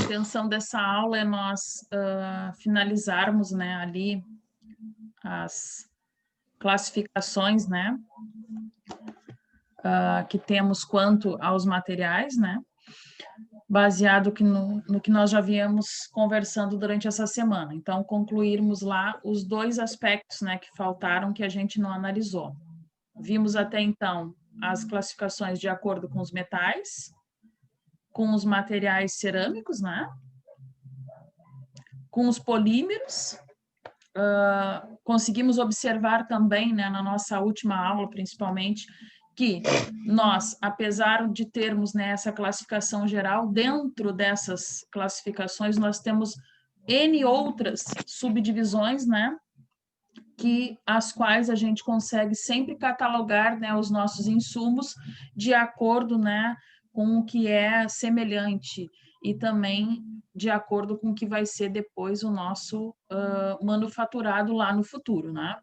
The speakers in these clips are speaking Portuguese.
intenção dessa aula é nós finalizarmos, né, ali as classificações, né, que temos quanto aos materiais, né, baseado no que nós já viemos conversando durante essa semana. Então, concluirmos lá os dois aspectos, né, que faltaram, que a gente não analisou. Vimos até então as classificações de acordo com os metais, com os materiais cerâmicos, né, com os polímeros. Conseguimos observar também, né, na nossa última aula, principalmente, que nós, apesar de termos, né, essa classificação geral, dentro dessas classificações nós temos N outras subdivisões, né, as quais a gente consegue sempre catalogar, né, os nossos insumos de acordo, né, com o que é semelhante e também de acordo com o que vai ser depois o nosso manufaturado lá no futuro, né?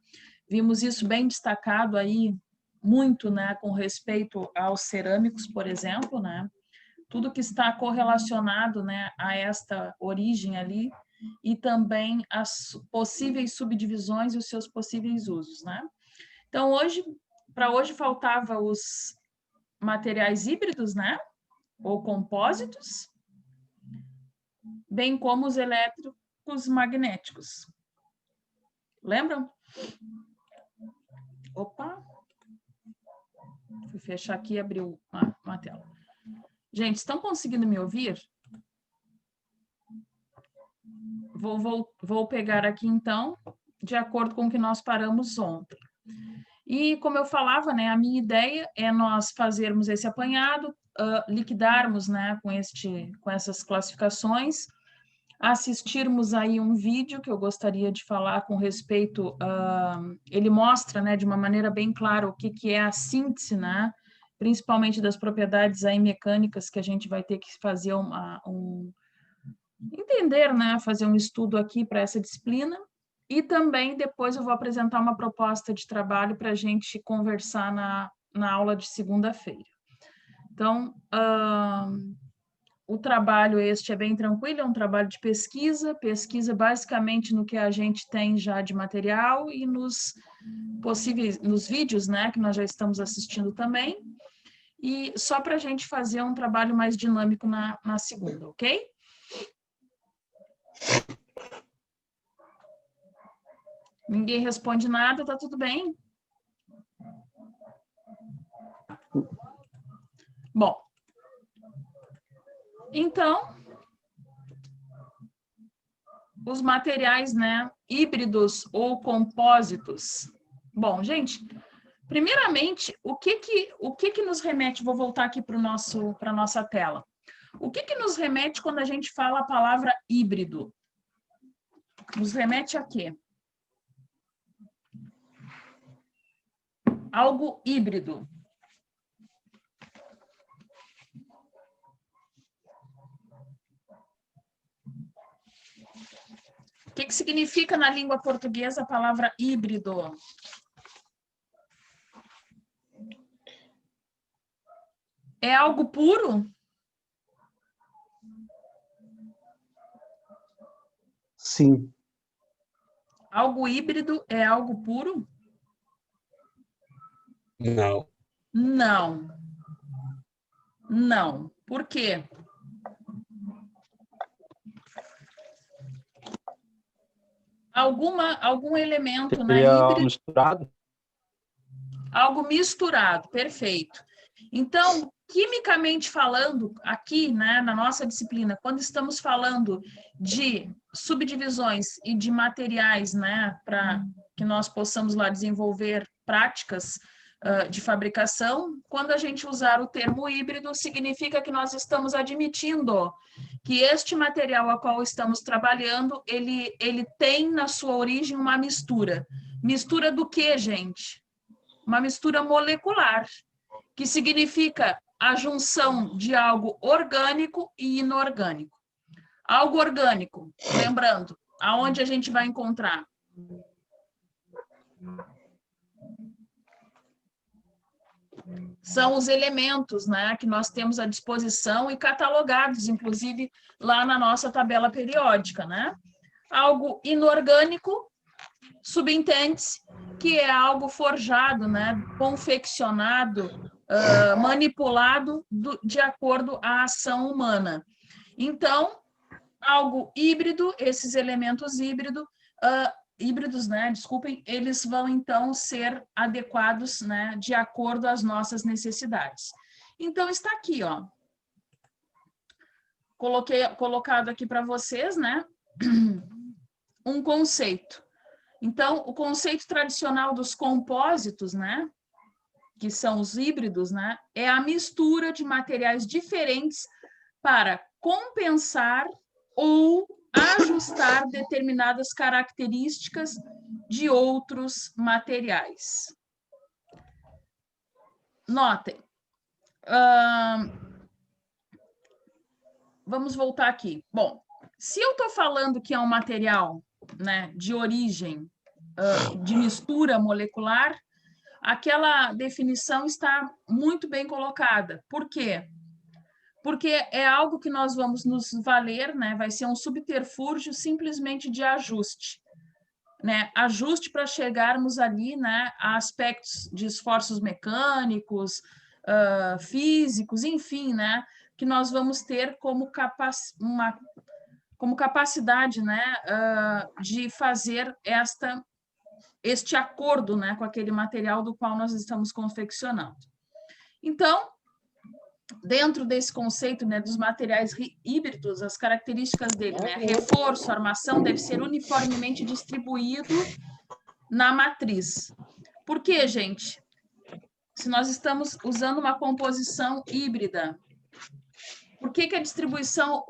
Vimos isso bem destacado aí, muito, né, com respeito aos cerâmicos, por exemplo, né? Tudo que está correlacionado, né, a esta origem ali, e também as possíveis subdivisões e os seus possíveis usos, né? Então, para hoje faltava os materiais híbridos, né? Ou compósitos, bem como os elétricos magnéticos. Lembram? Opa! Fui fechar aqui e abrir uma tela. Gente, estão conseguindo me ouvir? Vou pegar aqui, então, de acordo com o que nós paramos ontem. E, como eu falava, né, a minha ideia é nós fazermos esse apanhado, liquidarmos, né, com essas classificações, assistirmos aí um vídeo que eu gostaria de falar com respeito, ele mostra, né, de uma maneira bem clara o que é a síntese, né, principalmente das propriedades aí mecânicas que a gente vai ter que fazer entender, né, fazer um estudo aqui para essa disciplina, e também depois eu vou apresentar uma proposta de trabalho para a gente conversar na aula de segunda-feira. Então, o trabalho este é bem tranquilo, é um trabalho de pesquisa basicamente no que a gente tem já de material e nos vídeos, né, que nós já estamos assistindo também, e só para a gente fazer um trabalho mais dinâmico na segunda, ok? Ninguém responde nada, tá tudo bem? Bom, então, os materiais, né, híbridos ou compósitos. Bom, gente, primeiramente, o que nos remete, vou voltar aqui para a nossa tela. O que nos remete quando a gente fala a palavra híbrido? Nos remete a quê? Algo híbrido. O que significa na língua portuguesa a palavra híbrido? É algo puro? Sim. Algo híbrido é algo puro? Não. Não. Não. Por quê? Algum elemento, né, híbrido? Misturado? Algo misturado, perfeito. Então, quimicamente falando, aqui, né, na nossa disciplina, quando estamos falando de subdivisões e de materiais, né, para que nós possamos lá desenvolver práticas de fabricação, quando a gente usar o termo híbrido, significa que nós estamos admitindo que este material a qual estamos trabalhando, ele tem na sua origem uma mistura. Mistura do quê, gente? Uma mistura molecular, que significa a junção de algo orgânico e inorgânico. Algo orgânico, lembrando, aonde a gente vai encontrar? são os elementos, né, que nós temos à disposição e catalogados, inclusive, lá na nossa tabela periódica, né? Algo inorgânico, subentende-se que é algo forjado, né, confeccionado, manipulado de acordo à ação humana. Então, algo híbrido, esses elementos híbridos, né, desculpem, eles vão então ser adequados, né, de acordo às nossas necessidades. Então, está aqui, ó, colocado aqui para vocês, né, um conceito. Então, o conceito tradicional dos compósitos, né, que são os híbridos, né, é a mistura de materiais diferentes para compensar ou ajustar determinadas características de outros materiais. Notem. Vamos voltar aqui. Bom, se eu estou falando que é um material, né, de origem de mistura molecular, aquela definição está muito bem colocada. Por quê? Porque é algo que nós vamos nos valer, né? Vai ser um subterfúgio simplesmente de ajuste, né? Ajuste para chegarmos ali, né, a aspectos de esforços mecânicos, físicos, enfim, né, que nós vamos ter como capacidade, né, de fazer este acordo, né, com aquele material do qual nós estamos confeccionando. Então, dentro desse conceito, né, dos materiais híbridos, as características dele, né, reforço, armação, deve ser uniformemente distribuído na matriz. Por quê, gente? Se nós estamos usando uma composição híbrida, por que a distribuição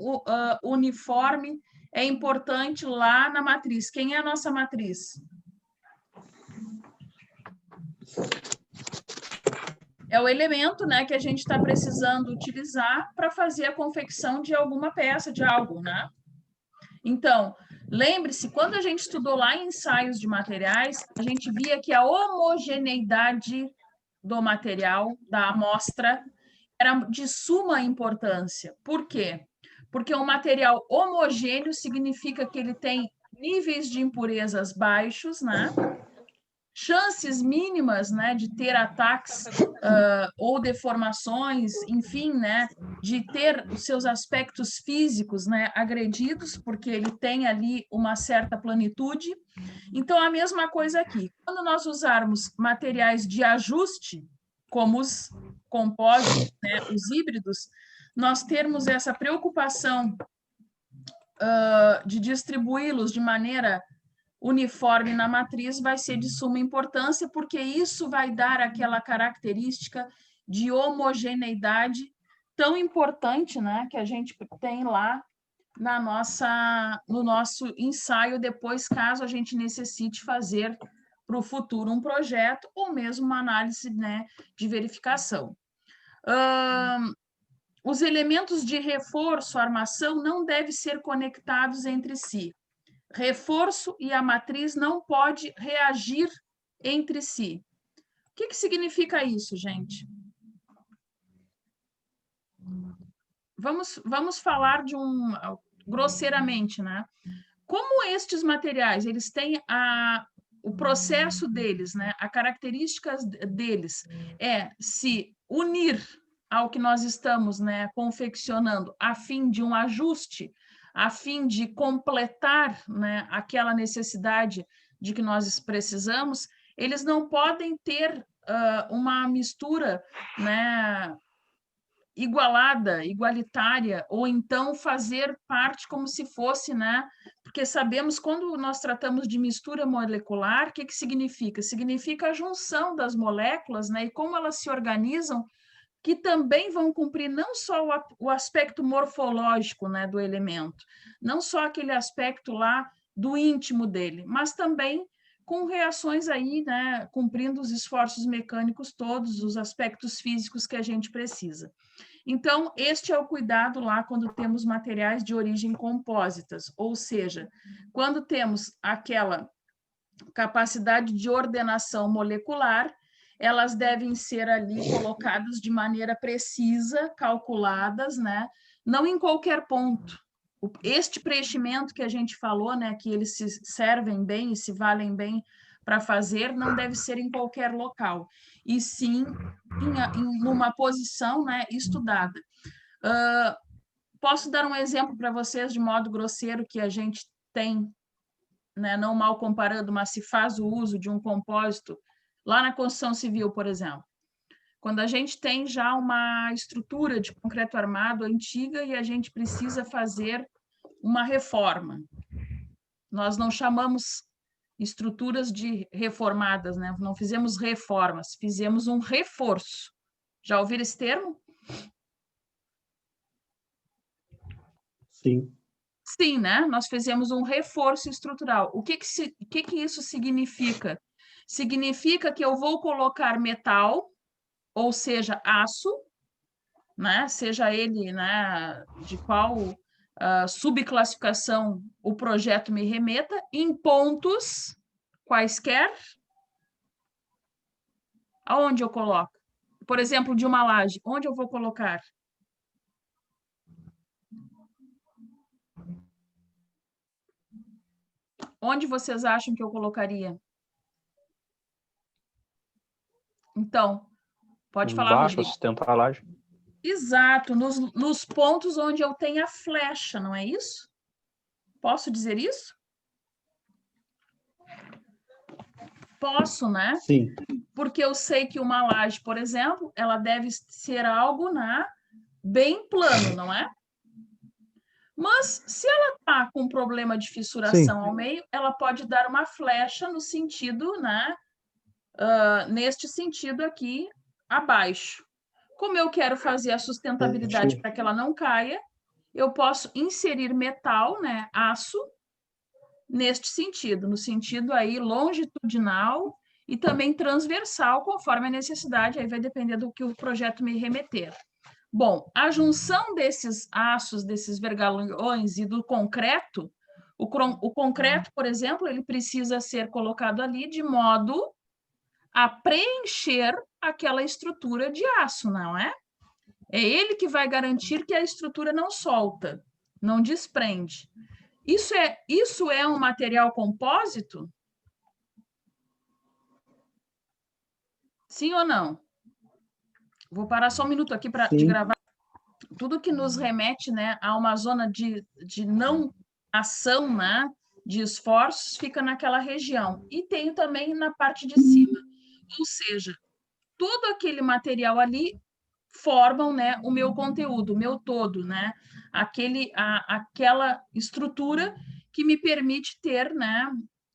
uniforme é importante lá na matriz? Quem é a nossa matriz? É o elemento, né, que a gente está precisando utilizar para fazer a confecção de alguma peça, de algo, né? Então, lembre-se, quando a gente estudou lá em ensaios de materiais, a gente via que a homogeneidade do material, da amostra, era de suma importância. Por quê? Porque um material homogêneo significa que ele tem níveis de impurezas baixos, né? Chances mínimas, né, de ter ataques ou deformações, enfim, né, de ter os seus aspectos físicos, né, agredidos, porque ele tem ali uma certa planitude. Então, a mesma coisa aqui. Quando nós usarmos materiais de ajuste, como os compósitos, né, os híbridos, nós termos essa preocupação de distribuí-los de maneira uniforme na matriz vai ser de suma importância, porque isso vai dar aquela característica de homogeneidade tão importante, né, que a gente tem lá no nosso ensaio depois, caso a gente necessite fazer para o futuro um projeto ou mesmo uma análise, né, de verificação. Os elementos de reforço, armação, não devem ser conectados entre si. Reforço e a matriz não pode reagir entre si. O que significa isso, gente? Vamos falar grosseiramente, né? Como estes materiais, eles têm o processo deles, né? A características deles é se unir ao que nós estamos, né, confeccionando a fim de um ajuste, a fim de completar, né, aquela necessidade de que nós precisamos, eles não podem ter uma mistura, né, igualada, igualitária, ou então fazer parte como se fosse, né? Porque sabemos, quando nós tratamos de mistura molecular, o que significa? Significa a junção das moléculas, né? E como elas se organizam, que também vão cumprir não só o aspecto morfológico, né, do elemento, não só aquele aspecto lá do íntimo dele, mas também com reações aí, né, cumprindo os esforços mecânicos todos, os aspectos físicos que a gente precisa. Então, este é o cuidado lá quando temos materiais de origem compósitas, ou seja, quando temos aquela capacidade de ordenação molecular elas devem ser ali colocadas de maneira precisa, calculadas, né? Não em qualquer ponto. Este preenchimento que a gente falou, né, que eles se servem bem e se valem bem para fazer, não deve ser em qualquer local, e sim em uma posição, né, estudada. Posso dar um exemplo para vocês, de modo grosseiro, que a gente tem, né, não mal comparando, mas se faz o uso de um compósito, lá na construção civil, por exemplo. Quando a gente tem já uma estrutura de concreto armado antiga e a gente precisa fazer uma reforma. Nós não chamamos estruturas de reformadas, né? Não fizemos reformas, fizemos um reforço. Já ouviram esse termo? Sim. Sim, né? Nós fizemos um reforço estrutural. O que isso significa? Significa que eu vou colocar metal, ou seja, aço, né? Seja ele, né, de qual subclassificação o projeto me remeta, em pontos quaisquer. Aonde eu coloco? Por exemplo, de uma laje, onde eu vou colocar? Onde vocês acham que eu colocaria? Então, pode falar, Embaixo, Rodrigo. sustentar a laje. Exato, nos pontos onde eu tenho a flecha, não é isso? Posso dizer isso? Posso, né? Sim. Porque eu sei que uma laje, por exemplo, ela deve ser algo, né, bem plano, não é? Mas se ela está com problema de fissuração ao meio, ela pode dar uma flecha no sentido, né, neste sentido aqui, abaixo. Como eu quero fazer a sustentabilidade para que ela não caia, eu posso inserir metal, né, aço, neste sentido, no sentido aí longitudinal e também transversal, conforme a necessidade, aí vai depender do que o projeto me remeter. Bom, a junção desses aços, desses vergalhões e do concreto, o concreto, por exemplo, ele precisa ser colocado ali de modo a preencher aquela estrutura de aço, não é? É ele que vai garantir que a estrutura não solta, não desprende. Isso é um material compósito? Sim ou não? Vou parar só um minuto aqui de gravar. Tudo que nos remete, né, a uma zona de não ação, né, de esforços, fica naquela região. E tem também na parte de cima. Ou seja, todo aquele material ali formam, né, o meu conteúdo, o meu todo, né? Aquela estrutura que me permite ter, né,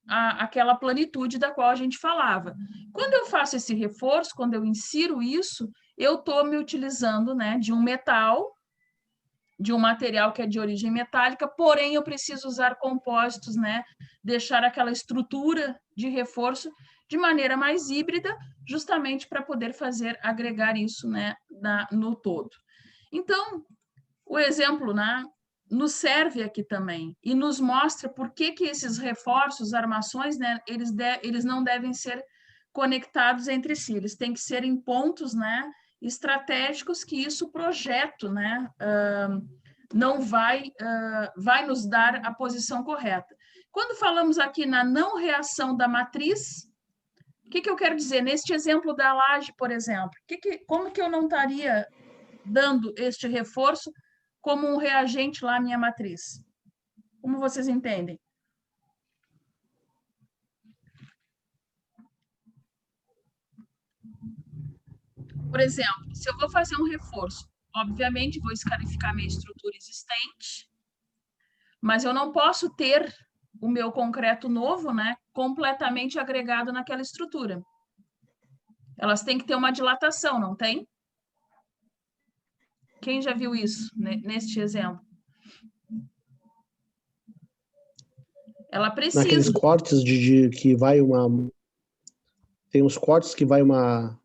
aquela plenitude da qual a gente falava. Quando eu faço esse reforço, quando eu insiro isso, eu estou me utilizando, né, de um metal, de um material que é de origem metálica, porém eu preciso usar compósitos, né, deixar aquela estrutura de reforço de maneira mais híbrida, justamente para poder agregar isso, né, no todo. Então, o exemplo, né, nos serve aqui também e nos mostra por que esses reforços, armações, né, eles não devem ser conectados entre si, eles têm que ser em pontos, né, estratégicos que isso projeto, né, não vai nos dar a posição correta. Quando falamos aqui na não reação da matriz, o que eu quero dizer? Neste exemplo da laje, por exemplo, como que eu não estaria dando este reforço como um reagente lá à minha matriz? Como vocês entendem? Por exemplo, se eu vou fazer um reforço, obviamente vou escarificar minha estrutura existente, mas eu não posso ter o meu concreto novo, né, completamente agregado naquela estrutura. Elas têm que ter uma dilatação, não tem? Quem já viu isso neste exemplo? Ela precisa. Naqueles cortes que vai uma... Tem uns cortes que vai uma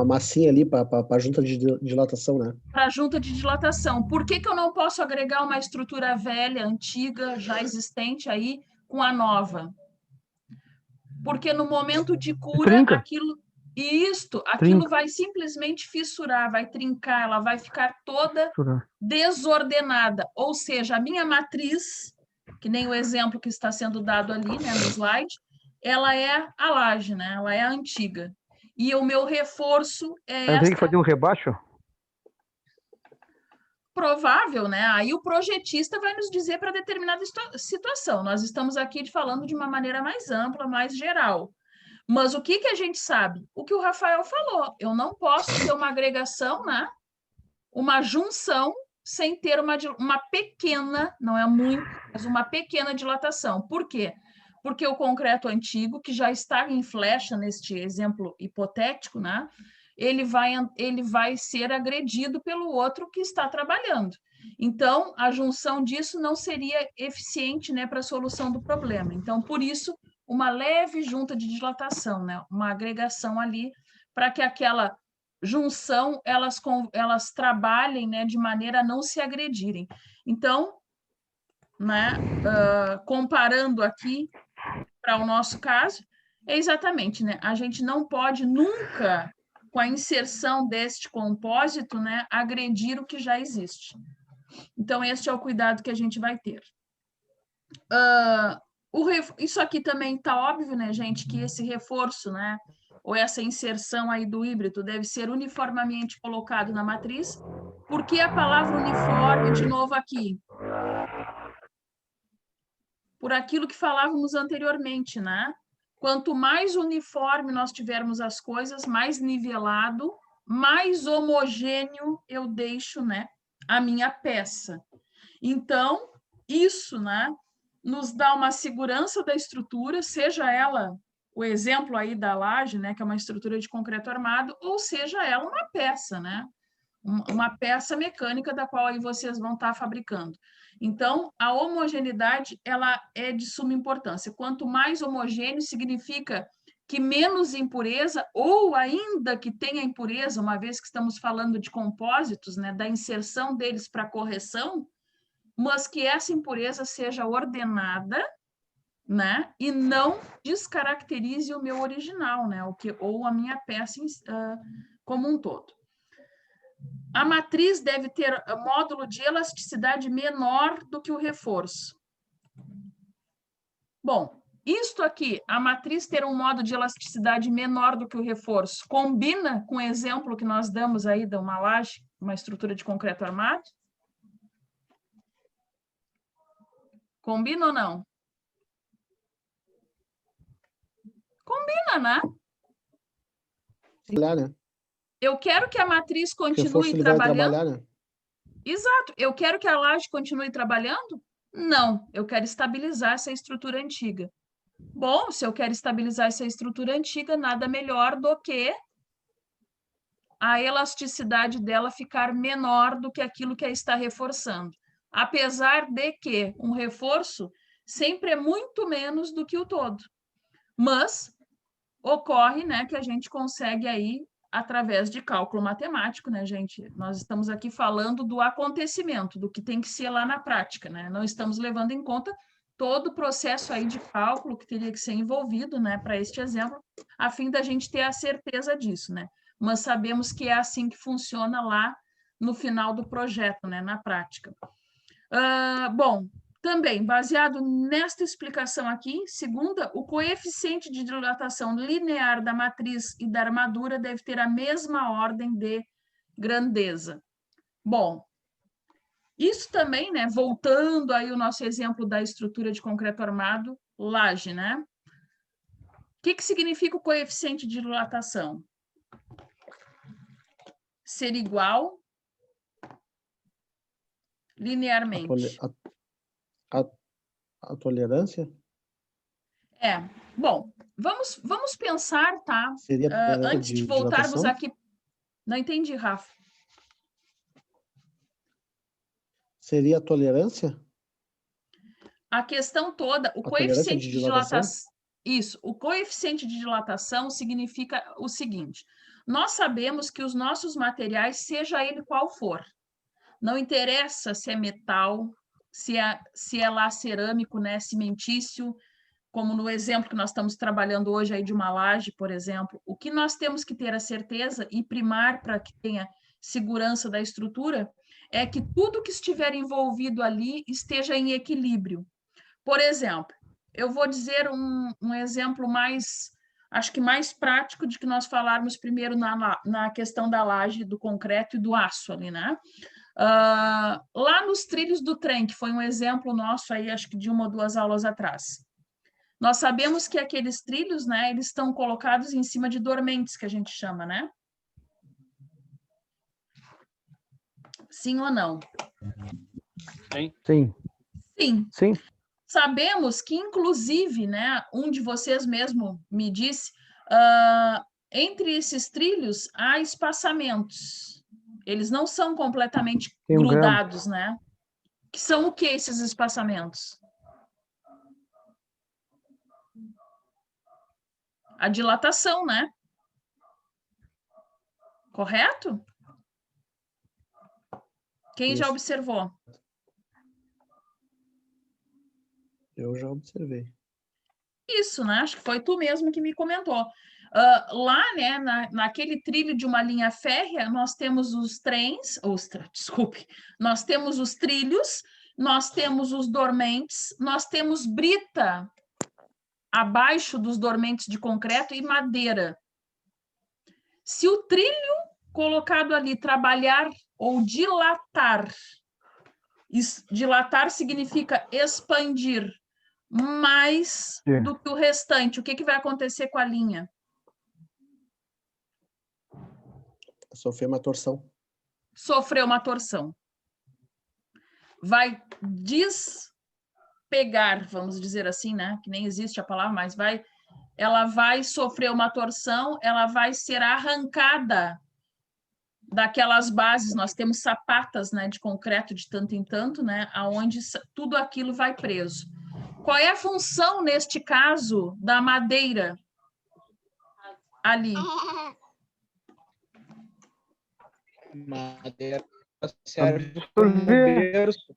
massinha ali para a junta de dilatação, né? Para a junta de dilatação. Por que eu não posso agregar uma estrutura velha, antiga, já existente aí, com a nova? Porque no momento de cura, aquilo... E aquilo vai simplesmente fissurar, vai trincar, ela vai ficar toda desordenada. Ou seja, a minha matriz, que nem o exemplo que está sendo dado ali, né, no slide, ela é a laje, né? Ela é a antiga. E o meu reforço é tem que fazer um rebaixo? Provável, né? Aí o projetista vai nos dizer para determinada situação. Nós estamos aqui falando de uma maneira mais ampla, mais geral. Mas o que a gente sabe? O que o Rafael falou. Eu não posso ter uma agregação, né? Uma junção sem ter uma pequena, não é muito, mas uma pequena dilatação. Por quê? Porque o concreto antigo, que já está em flecha neste exemplo hipotético, né? Ele vai ser agredido pelo outro que está trabalhando. Então, a junção disso não seria eficiente, né, para a solução do problema. Então, por isso, uma leve junta de dilatação, né? Uma agregação ali, para que aquela junção elas trabalhem, né, de maneira a não se agredirem. Então, né, comparando aqui para o nosso caso, é exatamente, né? A gente não pode nunca, com a inserção deste compósito, né, agredir o que já existe. Então, este é o cuidado que a gente vai ter. Isso aqui também está óbvio, né, gente, que esse reforço, né, ou essa inserção aí do híbrido deve ser uniformemente colocado na matriz. Por que a palavra uniforme, de novo aqui? Por aquilo que falávamos anteriormente, né? Quanto mais uniforme nós tivermos as coisas, mais nivelado, mais homogêneo eu deixo, né, a minha peça. Então, isso, né, nos dá uma segurança da estrutura, seja ela o exemplo aí da laje, né, que é uma estrutura de concreto armado, ou seja ela uma peça, né, uma peça mecânica da qual aí vocês vão estar fabricando. Então, a homogeneidade, ela é de suma importância. Quanto mais homogêneo, significa que menos impureza, ou ainda que tenha impureza, uma vez que estamos falando de compósitos, né, da inserção deles para correção, mas que essa impureza seja ordenada, né, e não descaracterize o meu original, né, ou a minha peça como um todo. A matriz deve ter módulo de elasticidade menor do que o reforço. Bom, isto aqui, a matriz ter um módulo de elasticidade menor do que o reforço, combina com o exemplo que nós damos aí de uma laje, uma estrutura de concreto armado? Combina ou não? Combina, né? Sim, né? Eu quero que a matriz continue trabalhando. Vai trabalhar, né? Exato. Eu quero que a laje continue trabalhando? Não. Eu quero estabilizar essa estrutura antiga. Bom, se eu quero estabilizar essa estrutura antiga, nada melhor do que a elasticidade dela ficar menor do que aquilo que a está reforçando. Apesar de que um reforço sempre é muito menos do que o todo. Mas ocorre, né, que a gente consegue aí, através de cálculo matemático, né, gente? Nós estamos aqui falando do acontecimento, do que tem que ser lá na prática, né? Não estamos levando em conta todo o processo aí de cálculo que teria que ser envolvido, né, para este exemplo, a fim da gente ter a certeza disso, né? Mas sabemos que é assim que funciona lá no final do projeto, né, na prática. Bom, também, baseado nesta explicação aqui, segunda, o coeficiente de dilatação linear da matriz e da armadura deve ter a mesma ordem de grandeza. Bom, isso também, né, voltando aí o nosso exemplo da estrutura de concreto armado, laje, né? O que significa o coeficiente de dilatação? Ser igual linearmente. A tolerância? Bom, vamos pensar, tá? Seria, antes de voltarmos dilatação? aqui. Não entendi, Rafa. Seria a tolerância? A questão toda, o coeficiente de dilatação. Isso, o coeficiente de dilatação significa o seguinte: nós sabemos que os nossos materiais, seja ele qual for, não interessa se é metal, se é lá cerâmico, né, cimentício, como no exemplo que nós estamos trabalhando hoje aí de uma laje, por exemplo, o que nós temos que ter a certeza e primar para que tenha segurança da estrutura é que tudo que estiver envolvido ali esteja em equilíbrio. Por exemplo, eu vou dizer um exemplo mais, acho que mais prático de que nós falarmos primeiro na questão da laje, do concreto e do aço ali, né? Lá nos trilhos do trem, que foi um exemplo nosso aí, acho que de uma ou duas aulas atrás. Nós sabemos que aqueles trilhos, né, eles estão colocados em cima de dormentes, que a gente chama, né? Sim ou não? Sim. Sim. Sim. Sabemos que, inclusive, né, um de vocês mesmo me disse, entre esses trilhos há espaçamentos. Eles não são completamente grudados, né? Que são o que esses espaçamentos? A dilatação, né? Correto? Quem Isso. já observou? Eu já observei. Isso, né? Acho que foi tu mesmo que me comentou. Lá, né, naquele trilho de uma linha férrea, nós temos os trens, desculpe, nós temos os trilhos, nós temos os dormentes, nós temos brita abaixo dos dormentes de concreto e madeira. Se o trilho colocado ali trabalhar ou dilatar, dilatar significa expandir mais do que o restante, o que vai acontecer com a linha? Sofrer uma torção. Sofreu uma torção. Vai despegar, vamos dizer assim, né? Que nem existe a palavra, mas ela vai sofrer uma torção, ela vai ser arrancada daquelas bases. Nós temos sapatas, né, de concreto de tanto em tanto, né, aonde tudo aquilo vai preso. Qual é a função, neste caso, da madeira ali? Madeira serve como berço.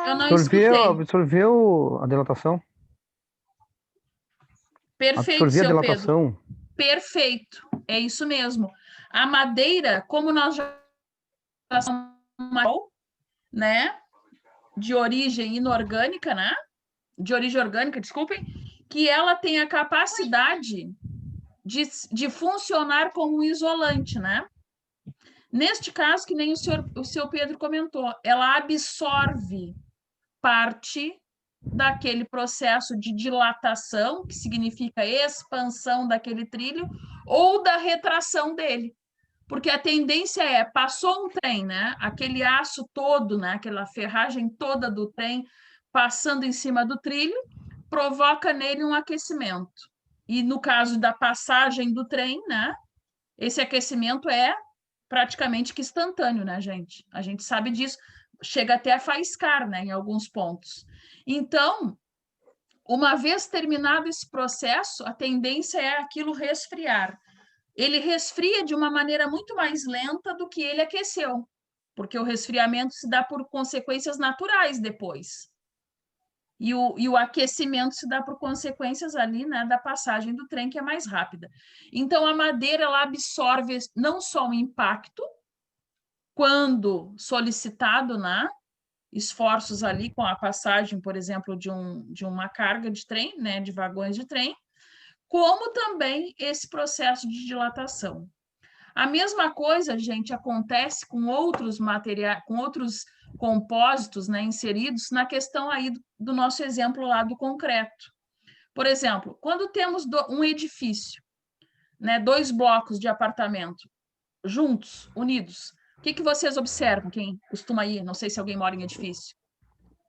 Eu não escutei. Absorveu a dilatação. Perfeito, absorver a seu dilatação. Pedro. Perfeito, é isso mesmo. A madeira, como nós já né, de origem inorgânica, né? De origem orgânica, desculpem, que ela tem a capacidade de funcionar como um isolante, né? Neste caso, que nem o seu Pedro comentou, ela absorve parte daquele processo de dilatação, que significa expansão daquele trilho, ou da retração dele. Porque a tendência passou um trem, né? Aquele aço todo, né? Aquela ferragem toda do trem passando em cima do trilho, provoca nele um aquecimento. E no caso da passagem do trem, né? Esse aquecimento é praticamente que instantâneo, né, gente? A gente sabe disso. Chega até a faiscar, né, em alguns pontos. Então, uma vez terminado esse processo, a tendência é aquilo resfriar. Ele resfria de uma maneira muito mais lenta do que ele aqueceu, porque o resfriamento se dá por consequências naturais depois. E o aquecimento se dá por consequências ali, né, da passagem do trem, que é mais rápida. Então, a madeira ela absorve não só o impacto, quando solicitado, né, esforços ali com a passagem, por exemplo, de uma carga de trem, né, de vagões de trem, como também esse processo de dilatação. A mesma coisa, gente, acontece com outros materiais, com outros compósitos, né, inseridos na questão aí do nosso exemplo lá do concreto. Por exemplo, quando temos um edifício, né, 2 blocos de apartamento juntos, unidos, o que vocês observam? Quem costuma ir? Não sei se alguém mora em edifício.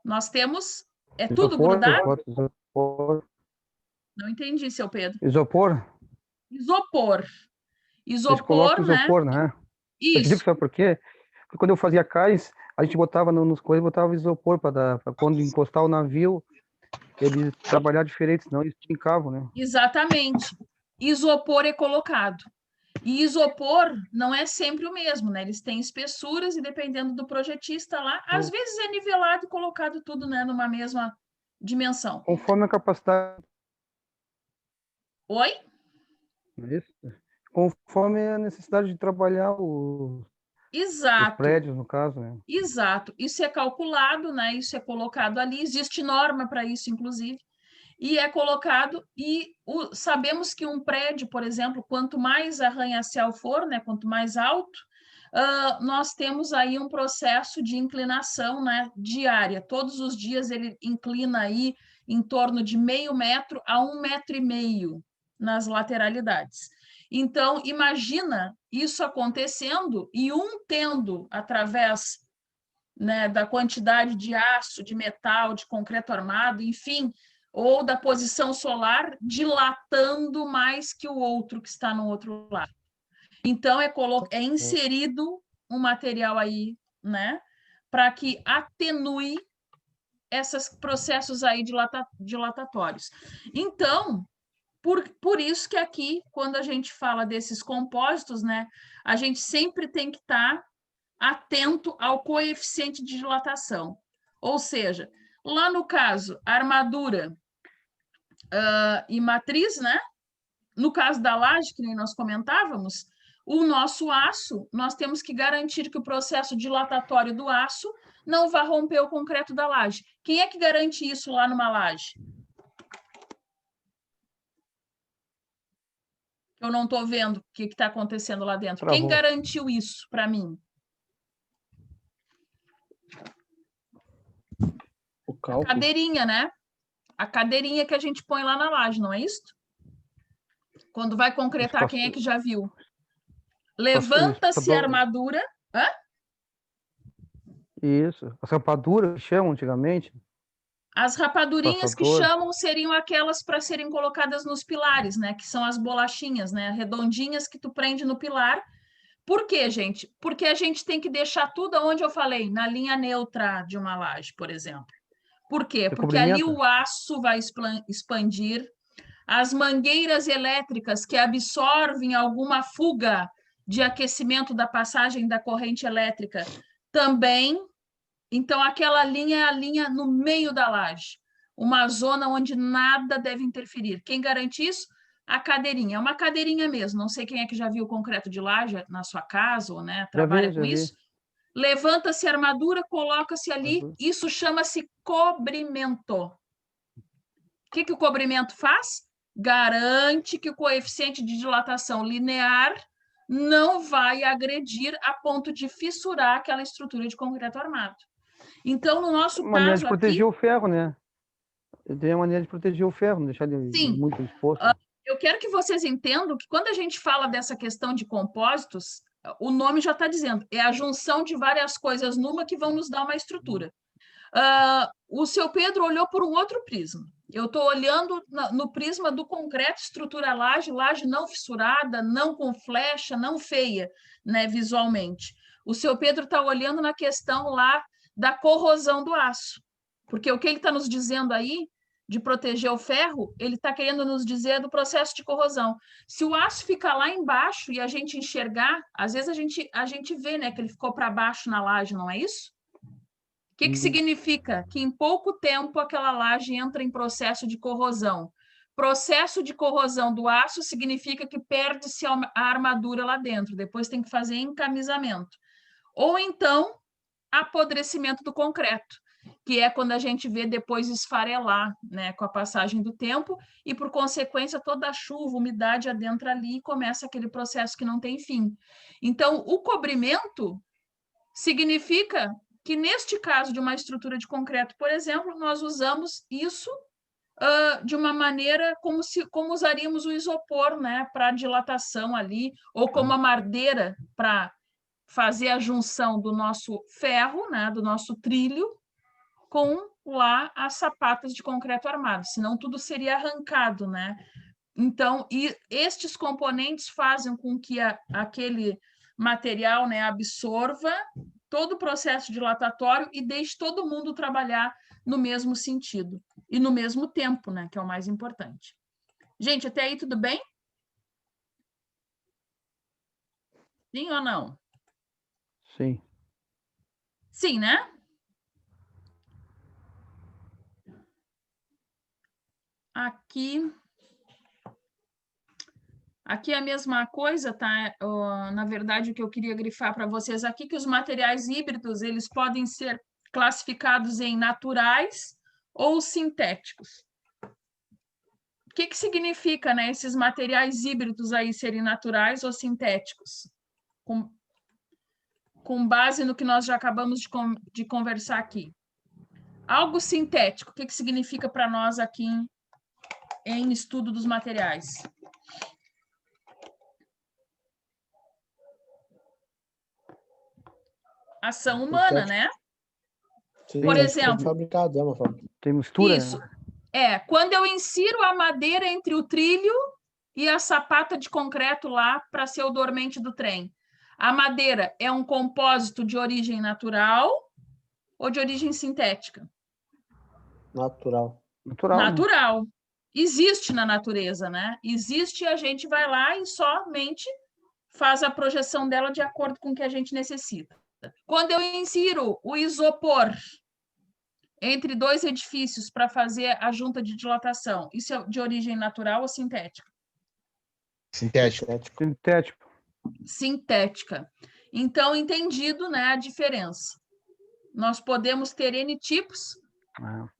Nós temos... É tudo grudado? Isopor. Não entendi, seu Pedro. Isopor? Isopor. Eles colocam isopor, né? Eu te digo, sabe por quê? Porque quando eu fazia cais, a gente botava nos coisas, botava isopor para quando encostar o navio, eles trabalhar diferente, senão eles trincavam, né? Exatamente. Isopor é colocado. E isopor não é sempre o mesmo, né? Eles têm espessuras e dependendo do projetista lá, às vezes é nivelado e colocado tudo, né, numa mesma dimensão. Conforme a capacidade. Oi? Isso. Conforme a necessidade de trabalhar os prédios, no caso, né? Exato. Isso é calculado, né? Isso é colocado ali. Existe norma para isso, inclusive. E é colocado, e sabemos que um prédio, por exemplo, quanto mais arranha-céu for, né? Quanto mais alto, nós temos aí um processo de inclinação, né, diária. Todos os dias ele inclina aí em torno de 0,5 metro a 1,5 metro nas lateralidades. Então, imagina isso acontecendo e tendo, através, né, da quantidade de aço, de metal, de concreto armado, enfim, ou da posição solar, dilatando mais que o outro que está no outro lado. Então, é inserido um material aí, né, para que atenue esses processos aí dilatatórios. Então, por isso que aqui, quando a gente fala desses compósitos, né, a gente sempre tem que estar atento ao coeficiente de dilatação. Ou seja, lá no caso, armadura e matriz, né? No caso da laje, que nem nós comentávamos, o nosso aço, nós temos que garantir que o processo dilatatório do aço não vá romper o concreto da laje. Quem é que garante isso lá numa laje? Eu não estou vendo o que está acontecendo lá dentro. Travou. Quem garantiu isso para mim? A cadeirinha, né? A cadeirinha que a gente põe lá na laje, não é isso? Quando vai concretar, quem é que já viu? Levanta-se a armadura. Hã? Isso. As rapaduras que chamam antigamente. As rapadurinhas que chamam seriam aquelas para serem colocadas nos pilares, né? Que são as bolachinhas, né? Redondinhas que tu prende no pilar. Por quê, gente? Porque a gente tem que deixar tudo onde eu falei, na linha neutra de uma laje, por exemplo. Por quê? Porque ali o aço vai expandir, as mangueiras elétricas que absorvem alguma fuga de aquecimento da passagem da corrente elétrica também. Então, aquela linha é a linha no meio da laje, uma zona onde nada deve interferir. Quem garante isso? A cadeirinha. É uma cadeirinha mesmo. Não sei quem é que já viu o concreto de laje na sua casa ou, né, trabalha com isso. Levanta-se a armadura, coloca-se ali. Isso chama-se cobrimento. O que o cobrimento faz? Garante que o coeficiente de dilatação linear não vai agredir a ponto de fissurar aquela estrutura de concreto armado. Então, no nosso caso maneira de proteger o ferro, né? Tem a maneira de proteger o ferro, não deixar ele muito exposto. Eu quero que vocês entendam que quando a gente fala dessa questão de compósitos, o nome já está dizendo, é a junção de várias coisas numa que vão nos dar uma estrutura. O seu Pedro olhou por um outro prisma. Eu estou olhando no prisma do concreto, estrutura laje não fissurada, não com flecha, não feia, né, visualmente. O seu Pedro está olhando na questão lá da corrosão do aço. Porque o que ele está nos dizendo aí, de proteger o ferro, ele está querendo nos dizer do processo de corrosão. Se o aço ficar lá embaixo e a gente enxergar, às vezes a gente vê, né, que ele ficou para baixo na laje, não é isso? O que significa? Que em pouco tempo aquela laje entra em processo de corrosão. Processo de corrosão do aço significa que perde-se a armadura lá dentro, depois tem que fazer encamisamento. Ou então, apodrecimento do concreto, que é quando a gente vê depois esfarelar, né, com a passagem do tempo, e por consequência toda a chuva, umidade adentra ali e começa aquele processo que não tem fim. Então, o cobrimento significa que neste caso de uma estrutura de concreto, por exemplo, nós usamos isso de uma maneira como usaríamos o isopor, né, para dilatação ali, ou como a madeira para fazer a junção do nosso ferro, né, do nosso trilho, com lá as sapatas de concreto armado, senão tudo seria arrancado, né? Então, e estes componentes fazem com que aquele material, né, absorva todo o processo dilatatório e deixe todo mundo trabalhar no mesmo sentido e no mesmo tempo, né, que é o mais importante. Gente, até aí tudo bem? Sim ou não? Sim. Sim, né? aqui é a mesma coisa, tá? Na verdade, o que eu queria grifar para vocês aqui, que os materiais híbridos, eles podem ser classificados em naturais ou sintéticos. O que significa, né, esses materiais híbridos aí serem naturais ou sintéticos? Com base no que nós já acabamos de conversar aqui. Algo sintético, o que significa para nós aqui em estudo dos materiais? Ação humana, né? Sim, por exemplo, fabricado, uma forma. Tem mistura. Isso. Quando eu insiro a madeira entre o trilho e a sapata de concreto lá para ser o dormente do trem. A madeira é um compósito de origem natural ou de origem sintética? Natural. Natural. Existe na natureza, né? Existe e a gente vai lá e somente faz a projeção dela de acordo com o que a gente necessita. Quando eu insiro o isopor entre dois edifícios para fazer a junta de dilatação, isso é de origem natural ou sintética? Sintética. Então, entendido, né, a diferença. Nós podemos ter N tipos,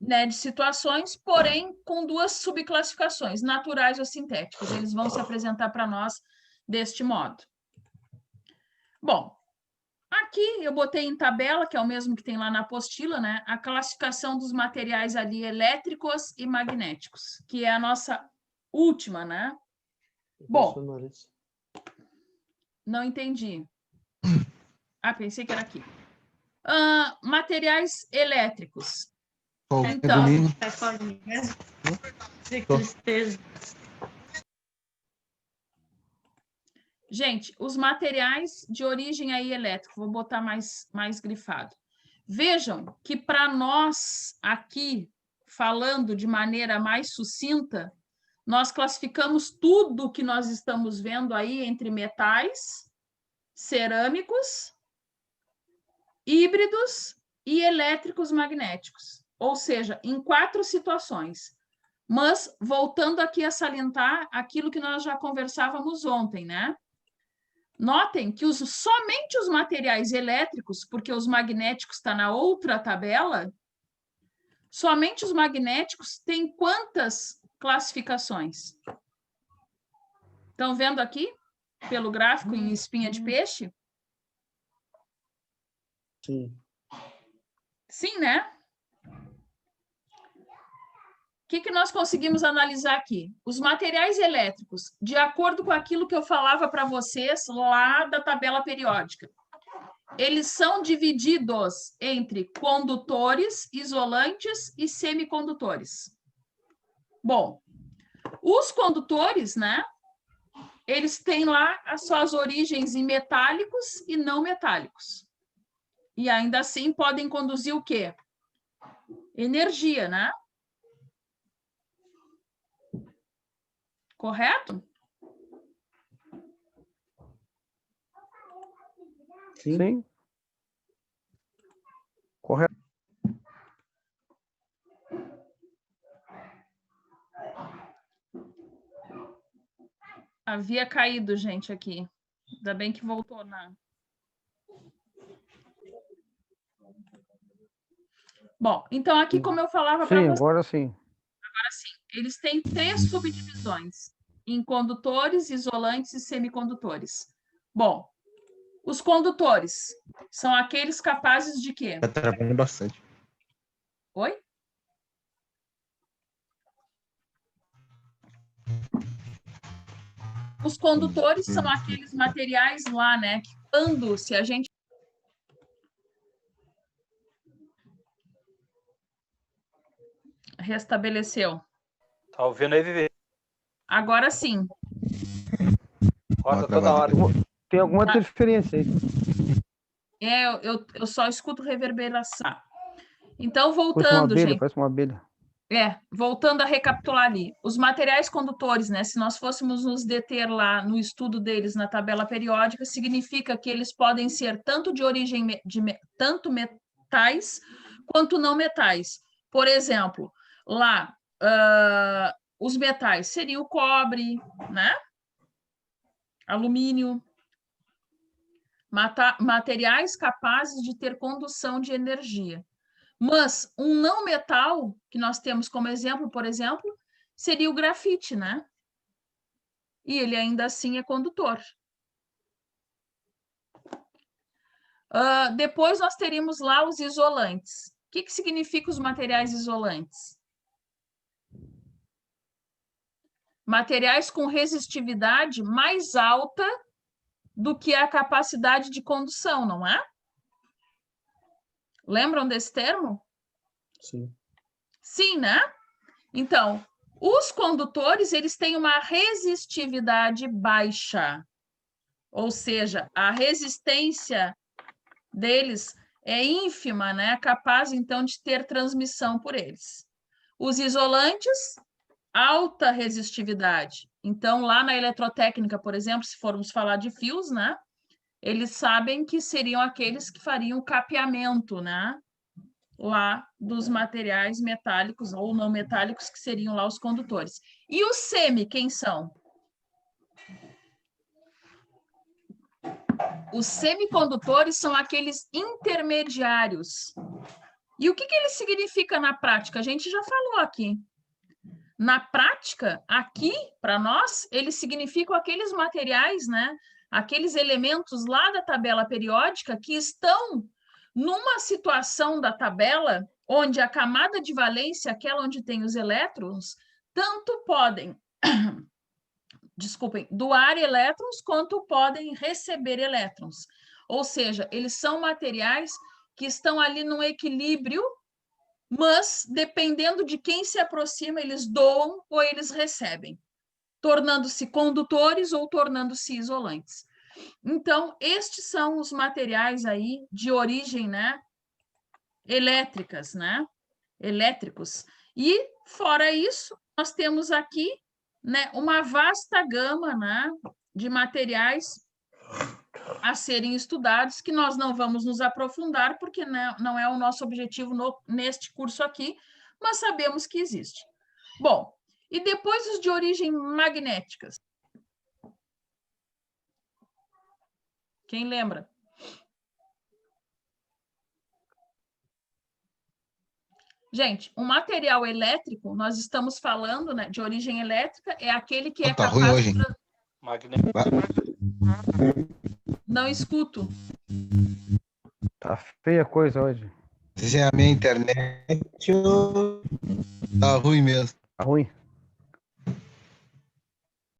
né, de situações, porém com duas subclassificações, naturais ou sintéticos. Eles vão se apresentar para nós deste modo. Bom, aqui eu botei em tabela, que é o mesmo que tem lá na apostila, né, a classificação dos materiais ali elétricos e magnéticos, que é a nossa última, né? Bom, não entendi. Pensei que era aqui. Materiais elétricos. Então, gente, os materiais de origem aí elétrica, vou botar mais grifado. Vejam que para nós aqui, falando de maneira mais sucinta, nós classificamos tudo que nós estamos vendo aí entre metais, cerâmicos, híbridos e elétricos magnéticos. Ou seja, em 4 situações. Mas, voltando aqui a salientar aquilo que nós já conversávamos ontem, né? Notem que somente os materiais elétricos, porque os magnéticos está na outra tabela, somente os magnéticos têm quantas classificações? Estão vendo aqui, pelo gráfico em espinha de peixe? Sim. Sim, né? O que nós conseguimos analisar aqui? Os materiais elétricos, de acordo com aquilo que eu falava para vocês lá da tabela periódica, eles são divididos entre condutores, isolantes e semicondutores. Bom, os condutores, né? Eles têm lá as suas origens em metálicos e não metálicos. E ainda assim podem conduzir o quê? Energia, né? Correto? Sim. Correto. Havia caído, gente, aqui. Ainda bem que voltou na... Bom, então aqui, como eu falava para vocês... Agora sim. Agora sim. Eles têm 3 subdivisões, em condutores, isolantes e semicondutores. Bom, os condutores são aqueles capazes de quê? Tá travando bastante. Oi? Os condutores são aqueles materiais lá, né? Que quando, se a gente... Restabeleceu. Tá ouvindo aí, Vivi? Agora sim. Corta toda hora. Tem alguma interferência aí. Eu só escuto reverberação. Então, voltando, gente. Parece uma abelha. Voltando a recapitular ali. Os materiais condutores, né? Se nós fôssemos nos deter lá no estudo deles na tabela periódica, significa que eles podem ser tanto de origem tanto metais quanto não metais. Por exemplo, lá os metais seriam o cobre, né? Alumínio. Materiais capazes de ter condução de energia. Mas um não metal, que nós temos como exemplo, por exemplo, seria o grafite, né? E ele ainda assim é condutor. Depois nós teríamos lá os isolantes. O que significa os materiais isolantes? Materiais com resistividade mais alta do que a capacidade de condução, não é? Lembram desse termo? Sim. Sim, né? Então, os condutores, eles têm uma resistividade baixa. Ou seja, a resistência deles é ínfima, né? Capaz, então, de ter transmissão por eles. Os isolantes, alta resistividade. Então, lá na eletrotécnica, por exemplo, se formos falar de fios, né? Eles sabem que seriam aqueles que fariam o capeamento, né? Lá dos materiais metálicos ou não metálicos, que seriam lá os condutores. E os semi, quem são? Os semicondutores são aqueles intermediários. E o que eles significam na prática? A gente já falou aqui. Na prática, aqui, para nós, eles significam aqueles materiais, né? Aqueles elementos lá da tabela periódica que estão numa situação da tabela onde a camada de valência, aquela onde tem os elétrons, tanto podem, desculpem, doar elétrons quanto podem receber elétrons. Ou seja, eles são materiais que estão ali num equilíbrio, mas dependendo de quem se aproxima, eles doam ou eles recebem, tornando-se condutores ou tornando-se isolantes. Então, estes são os materiais aí de origem, né, elétricas, né, elétricos. E, fora isso, nós temos aqui, né, uma vasta gama, né, de materiais a serem estudados, que nós não vamos nos aprofundar, porque não é o nosso objetivo neste curso aqui, mas sabemos que existe. Bom, e depois os de origem magnéticas. Quem lembra? Gente, um material elétrico, nós estamos falando, né, de origem elétrica, é aquele que é Tá capaz ruim hoje. de... Magnético. Não escuto. Tá feia a coisa hoje. Se é a minha internet, tá ruim mesmo. Tá ruim.